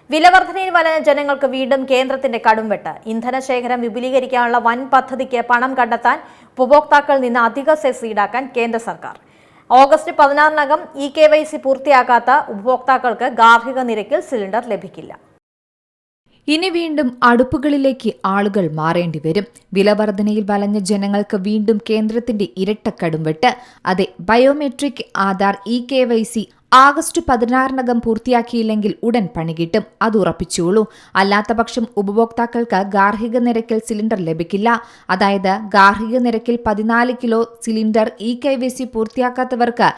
വിലവർധനയിൽ വലഞ്ഞ ജനങ്ങൾക്ക് വീണ്ടും കേന്ദ്രത്തിന്റെ കടുംവെട്ട്. ഇന്ധനശേഖരം വിപുലീകരിക്കാനുള്ള വൻ പദ്ധതിക്ക് പണം കണ്ടെത്താൻ ഉപഭോക്താക്കളിൽ നിന്ന് അധിക സെസ് ഈടാക്കാൻ കേന്ദ്ര സർക്കാർ. ഓഗസ്റ്റ് 16-നകം EKYC പൂർത്തിയാക്കാത്ത ഉപഭോക്താക്കൾക്ക് ഗാർഹിക നിരക്കിൽ സിലിണ്ടർ ലഭിക്കില്ല. ഇനി വീണ്ടും അടുപ്പുകളിലേക്ക് ആളുകൾ മാറേണ്ടി വരും. വിലവർധനയിൽ വലഞ്ഞ ജനങ്ങൾക്ക് വീണ്ടും കേന്ദ്രത്തിന്റെ ഇരട്ടക്കടുംവെട്ട്. അതെ, ബയോമെട്രിക് ആധാർ EKYC ആഗസ്റ്റ് 16-നകം പൂർത്തിയാക്കിയില്ലെങ്കിൽ ഉടൻ പണി കിട്ടും. അത് ഉറപ്പിച്ചോളൂ. അല്ലാത്തപക്ഷം ഉപഭോക്താക്കൾക്ക് ഗാർഹിക നിരക്കിൽ സിലിണ്ടർ ലഭിക്കില്ല. അതായത് ഗാർഹിക നിരക്കിൽ 14 കിലോ സിലിണ്ടർ EKYC പൂർത്തിയാക്കാത്തവർക്ക്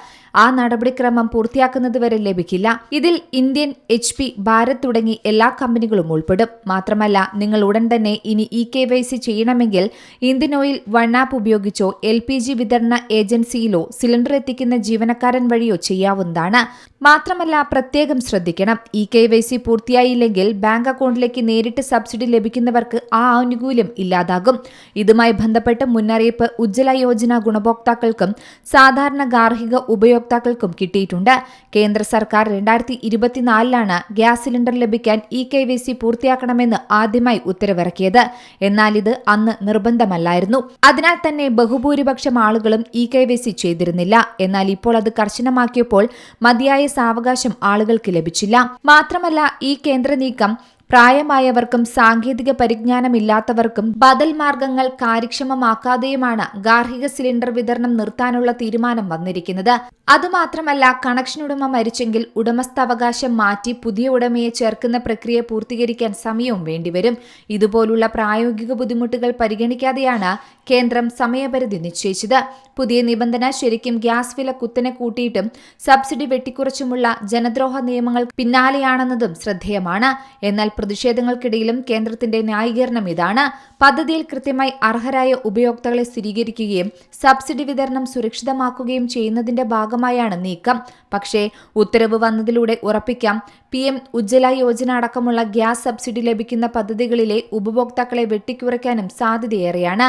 ആ നടപടിക്രമം പൂർത്തിയാക്കുന്നതുവരെ ലഭിക്കില്ല. ഇതിൽ ഇന്ത്യൻ, HP, ഭാരത് തുടങ്ങി എല്ലാ കമ്പനികളും ഉൾപ്പെടും. മാത്രമല്ല, നിങ്ങൾ ഉടൻ തന്നെ ഇനി EKYC ചെയ്യണമെങ്കിൽ ഇന്ത്യൻ ഓയിൽ വൺ ആപ്പ് ഉപയോഗിച്ചോ LPG വിതരണ ഏജൻസിയിലോ സിലിണ്ടർ എത്തിക്കുന്ന ജീവനക്കാരൻ വഴിയോ ചെയ്യാവുന്നതാണ്. മാത്രമല്ല, പ്രത്യേകം ശ്രദ്ധിക്കണം, EKYC പൂർത്തിയായില്ലെങ്കിൽ ബാങ്ക് അക്കൗണ്ടിലേക്ക് നേരിട്ട് സബ്സിഡി ലഭിക്കുന്നവർക്ക് ആ ആനുകൂല്യം ഇല്ലാതാകും. ഇതുമായി ബന്ധപ്പെട്ട് മുന്നറിയിപ്പ് ഉജ്ജ്വല യോജന ഗുണഭോക്താക്കൾക്കും സാധാരണ ഗാർഹിക ഉപയോക്താക്കൾക്കും കിട്ടിയിട്ടുണ്ട്. കേന്ദ്ര സർക്കാർ 2024-ലാണ് ഗ്യാസ് സിലിണ്ടർ ലഭിക്കാൻ EKYC പൂർത്തിയാക്കണമെന്ന് ആദ്യമായി ഉത്തരവിറക്കിയത്. എന്നാൽ ഇത് അന്ന് നിർബന്ധമല്ലായിരുന്നു. അതിനാൽ തന്നെ ബഹുഭൂരിപക്ഷം ആളുകളും EKYC ചെയ്തിരുന്നില്ല. എന്നാൽ ഇപ്പോൾ അത് കർശനമാക്കിയപ്പോൾ മതിയായ സാവകാശം ആളുകൾക്ക് ലഭിച്ചില്ല. മാത്രമല്ല, ഈ കേന്ദ്ര നീക്കം പ്രായമായവർക്കും സാങ്കേതിക പരിജ്ഞാനമില്ലാത്തവർക്കും ബദൽ മാർഗങ്ങൾ കാര്യക്ഷമമാക്കാതെയുമാണ് ഗാർഹിക സിലിണ്ടർ വിതരണം നിർത്താനുള്ള തീരുമാനം വന്നിരിക്കുന്നത്. അതുമാത്രമല്ല, കണക്ഷൻ ഉടമ മരിച്ചെങ്കിൽ ഉടമസ്ഥാവകാശം മാറ്റി പുതിയ ഉടമയെ ചേർക്കുന്ന പ്രക്രിയ പൂർത്തീകരിക്കാൻ സമയവും വേണ്ടിവരും. ഇതുപോലുള്ള പ്രായോഗിക ബുദ്ധിമുട്ടുകൾ പരിഗണിക്കാതെയാണ് കേന്ദ്രം സമയപരിധി നിശ്ചയിച്ചത്. പുതിയ നിബന്ധന ശരിക്കും ഗ്യാസ് വില കുത്തനെ കൂട്ടിയിട്ടും സബ്സിഡി വെട്ടിക്കുറച്ചുമുള്ള ജനദ്രോഹ നിയമങ്ങൾ പിന്നാലെയാണെന്നതും ശ്രദ്ധേയമാണ്. എന്നാൽ പ്രതിഷേധങ്ങൾക്കിടയിലും കേന്ദ്രത്തിന്റെ ന്യായീകരണം ഇതാണ്: പദ്ധതിയിൽ കൃത്യമായി അർഹരായ ഉപയോക്താക്കളെ സ്ഥിരീകരിക്കുകയും സബ്സിഡി വിതരണം സുരക്ഷിതമാക്കുകയും ചെയ്യുന്നതിന്റെ ഭാഗമായാണ് നീക്കം. പക്ഷേ ഉത്തരവ് വന്നതിലൂടെ ഉറപ്പിക്കാം, PM ഉജ്ജ്വല യോജന അടക്കമുള്ള ഗ്യാസ് സബ്സിഡി ലഭിക്കുന്ന പദ്ധതികളിലെ ഉപഭോക്താക്കളെ വെട്ടിക്കുറയ്ക്കാനും സാധ്യതയേറെയാണ്.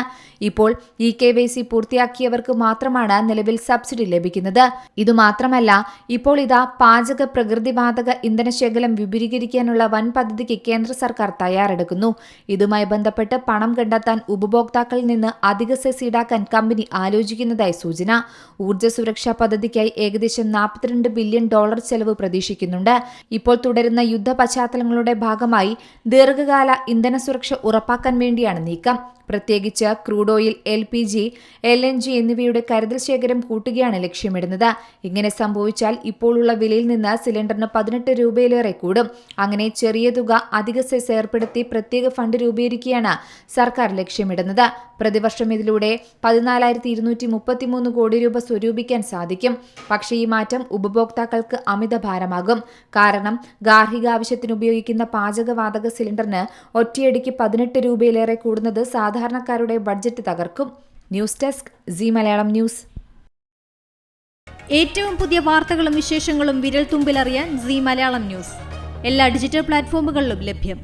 ഇപ്പോൾ EKYC പൂർത്തിയാക്കിയവർക്ക് മാത്രമാണ് നിലവിൽ സബ്സിഡി ലഭിക്കുന്നത്. ഇതുമാത്രമല്ല, ഇപ്പോൾ ഇതാ പാചക പ്രകൃതിവാതക ഇന്ധനശേഖരം വിപുലീകരിക്കാനുള്ള വൻ പദ്ധതിക്ക് കേന്ദ്ര സർക്കാർ തയ്യാറെടുക്കുന്നു. ഇതുമായി ബന്ധപ്പെട്ട് പണം കണ്ടെത്താൻ ഉപഭോക്താക്കളിൽ നിന്ന് അധിക സെസ് ഈടാക്കാൻ കമ്പനി ആലോചിക്കുന്നതായി സൂചന. ഊർജ്ജ സുരക്ഷാ പദ്ധതിക്കായി ഏകദേശം $42 ബില്യൺ ചെലവ് പ്രതീക്ഷിക്കുന്നുണ്ട്. ഇപ്പോൾ തുടരുന്ന യുദ്ധ പശ്ചാത്തലങ്ങളുടെ ഭാഗമായി ദീർഘകാല ഇന്ധന സുരക്ഷ ഉറപ്പാക്കാൻ വേണ്ടിയാണ് നീക്കം. പ്രത്യേകിച്ച് ക്രൂഡ് ഓയിൽ, LPG, LNG എന്നിവയുടെ കരുതൽ ശേഖരം കൂട്ടുകയാണ് ലക്ഷ്യമിടുന്നത്. ഇങ്ങനെ സംഭവിച്ചാൽ ഇപ്പോഴുള്ള വിലയിൽ നിന്ന് സിലിണ്ടറിന് 18 രൂപയിലേറെ കൂടും. അങ്ങനെ ചെറിയ തുക അധിക സെസ് ഏർപ്പെടുത്തി പ്രത്യേക ഫണ്ട് രൂപീകരിക്കുകയാണ് സർക്കാർ ലക്ഷ്യമിടുന്നത്. പ്രതിവർഷം ഇതിലൂടെ 14,233 കോടി രൂപ സ്വരൂപിക്കാൻ സാധിക്കും. പക്ഷേ ഈ മാറ്റം ഉപഭോക്താക്കൾക്ക് അമിത ഭാരമാകും. കാരണം ഗാർഹിക ആവശ്യത്തിന് ഉപയോഗിക്കുന്ന പാചകവാതക സിലിണ്ടറിന് ഒറ്റയടിക്ക് 18 രൂപയിലേറെ കൂടുന്നത് സാധാരണക്കാരുടെ ബഡ്ജറ്റ് തകർക്കും. News desk Zee Malayalam news. ഏറ്റവും പുതിയ വാർത്തകളും വിശേഷങ്ങളും വിരൽ തുമ്പിലറിയാൻ സീ മലയാളം ന്യൂസ് എല്ലാ ഡിജിറ്റൽ പ്ലാറ്റ്ഫോമുകളിലും ലഭ്യം.